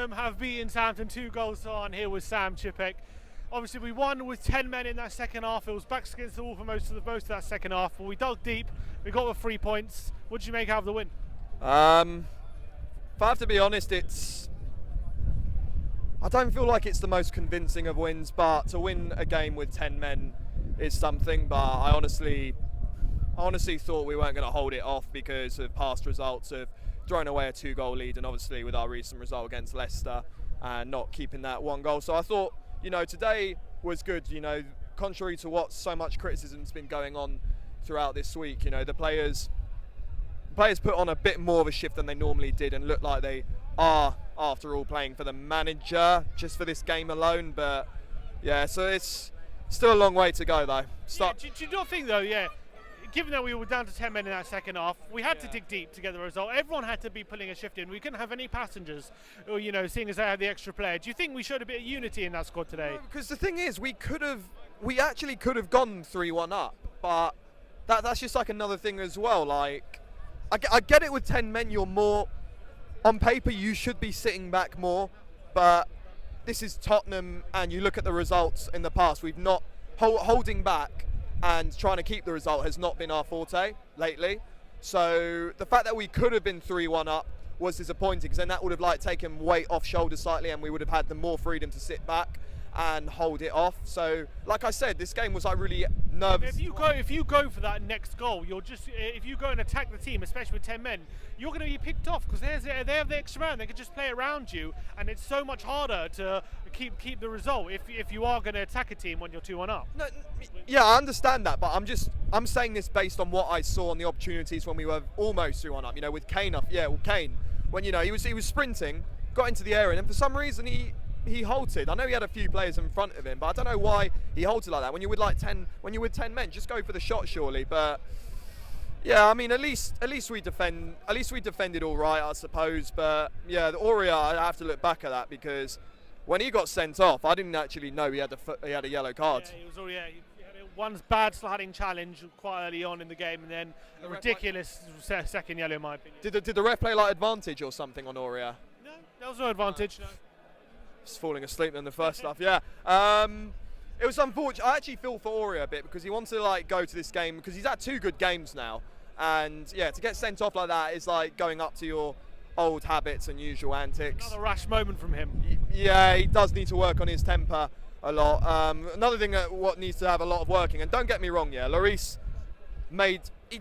Tottenham have beaten Southampton 2-1 here with Sam Chipek. Obviously, we won with 10 men in that second half. It was backs against the wall for most of that second half, but we dug deep. We got the 3 points. What did you make out of the win? If I have to be honest, I don't feel like it's the most convincing of wins, but to win a game with 10 men is something. But I honestly thought we weren't going to hold it off because of past results of throwing away a 2-goal lead, and obviously with our recent result against Leicester and not keeping that 1 goal. So I thought, today was good, contrary to what so much criticism's been going on throughout this week. The players put on a bit more of a shift than they normally did and look like they are, after all, playing for the manager just for this game alone. But yeah, so it's still a long way to go though. Do you not think though, given that we were down to 10 men in that second half, we had to dig deep to get the result. Everyone had to be pulling a shift in. We couldn't have any passengers, seeing as they had the extra player. Do you think we showed a bit of unity in that squad today? No, because the thing is, we actually could have gone 3-1 up, but that's just like another thing as well. Like, I get it with 10 men, you're more, on paper you should be sitting back more, but this is Tottenham and you look at the results in the past, we've not, holding back and trying to keep the result has not been our forte lately. So the fact that we could have been 3-1 up was disappointing, because then that would have taken weight off shoulders slightly and we would have had the more freedom to sit back and hold it off. So like I said, this game was really nervous. If you go for that next goal, if you go and attack the team, especially with 10 men, you're going to be picked off, because they have the extra man. They can just play around you, and it's so much harder to keep the result if you are going to attack a team when you're 2-1 up. No, yeah, I understand that, but I'm saying this based on what I saw on the opportunities when we were almost 2-1 up. With Kane up, Kane, when he was sprinting, got into the area, and for some reason he halted. I know he had a few players in front of him, but I don't know why he halted like that. When you're with 10 men, just go for the shot surely. But yeah, I mean, at least we defended all right, I suppose. But yeah, the Aurier, I have to look back at that, because when he got sent off, I didn't actually know he had a yellow card. Yeah, he had one bad sliding challenge quite early on in the game, and then a ridiculous second yellow, in my opinion. Did the ref play advantage or something on Aurier? No, there was no advantage. No. Just falling asleep in the first stuff. Yeah, it was unfortunate. I actually feel for Aurier a bit, because he wants to go to this game, because he's had 2 good games now, and yeah, to get sent off like that is like going up to your old habits and usual antics. Another rash moment from him. Yeah, he does need to work on his temper a lot. Another thing what needs to have a lot of working, and don't get me wrong, Lloris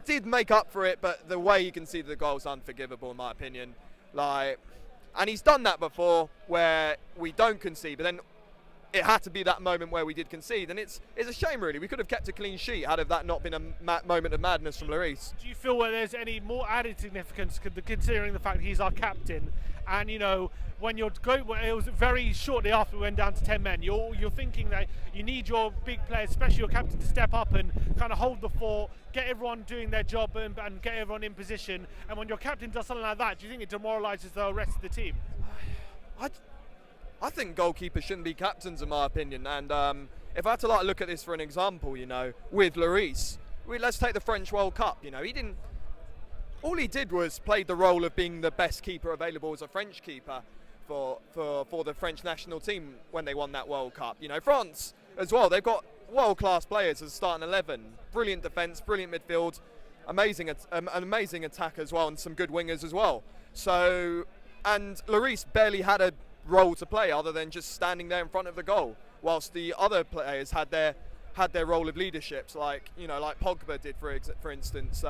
did make up for it, but the way he conceded the goal is unforgivable in my opinion. And he's done that before, where we don't concede, but then it had to be that moment where we did concede, and it's a shame really. We could have kept a clean sheet had that not been a moment of madness from Lloris. Do you feel there's any more added significance considering the fact he's our captain, and when you're going, it was very shortly after we went down to 10 men, you're thinking that you need your big players, especially your captain, to step up and kind of hold the fort, get everyone doing their job and get everyone in position. And when your captain does something like that, do you think it demoralises the rest of the team? I think goalkeepers shouldn't be captains in my opinion, and if I had to look at this for an example, with Lloris, let's take the French World Cup. All he did was play the role of being the best keeper available as a French keeper for the French national team when they won that World Cup. France as well, they've got world-class players as starting 11, brilliant defence, brilliant midfield, an amazing attack as well, and some good wingers as well. So, and Lloris barely had a role to play other than just standing there in front of the goal, whilst the other players had their role of leaderships, like Pogba did for instance.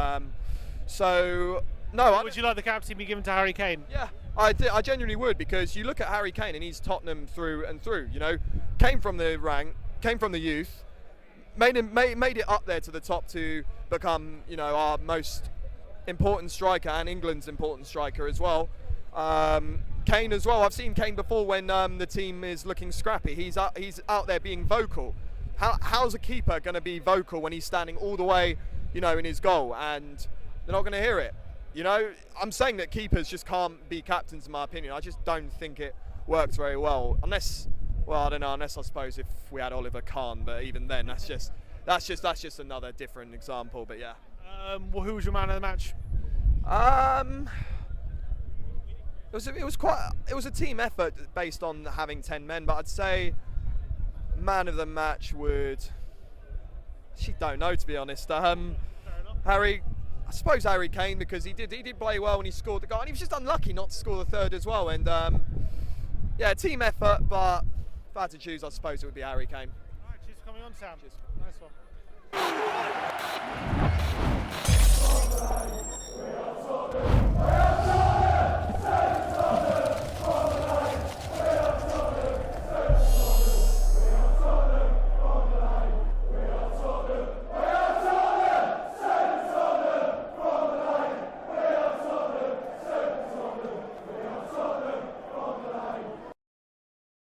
So no. Would you like the captaincy to be given to Harry Kane? Yeah, I genuinely would, because you look at Harry Kane and he's Tottenham through and through. Came from the youth, made it up there to the top to become our most important striker and England's important striker as well. Kane as well. I've seen Kane before when the team is looking scrappy. He's out there being vocal. How's a keeper going to be vocal when he's standing all the way, in his goal, and they're not going to hear it? I'm saying that keepers just can't be captains in my opinion. I just don't think it works very well, unless I don't know. Unless I suppose if we had Oliver Kahn, but even then, that's just another different example. But yeah. Well, who was your man of the match? It was a team effort based on having 10 men, but I'd say man of the match would. She don't know, to be honest. Harry Kane, because he did play well when he scored the goal, and he was just unlucky not to score the third as well. And yeah, team effort, but if I had to choose, I suppose it would be Harry Kane. All right, cheers for coming on, Sam. Cheers. Nice one.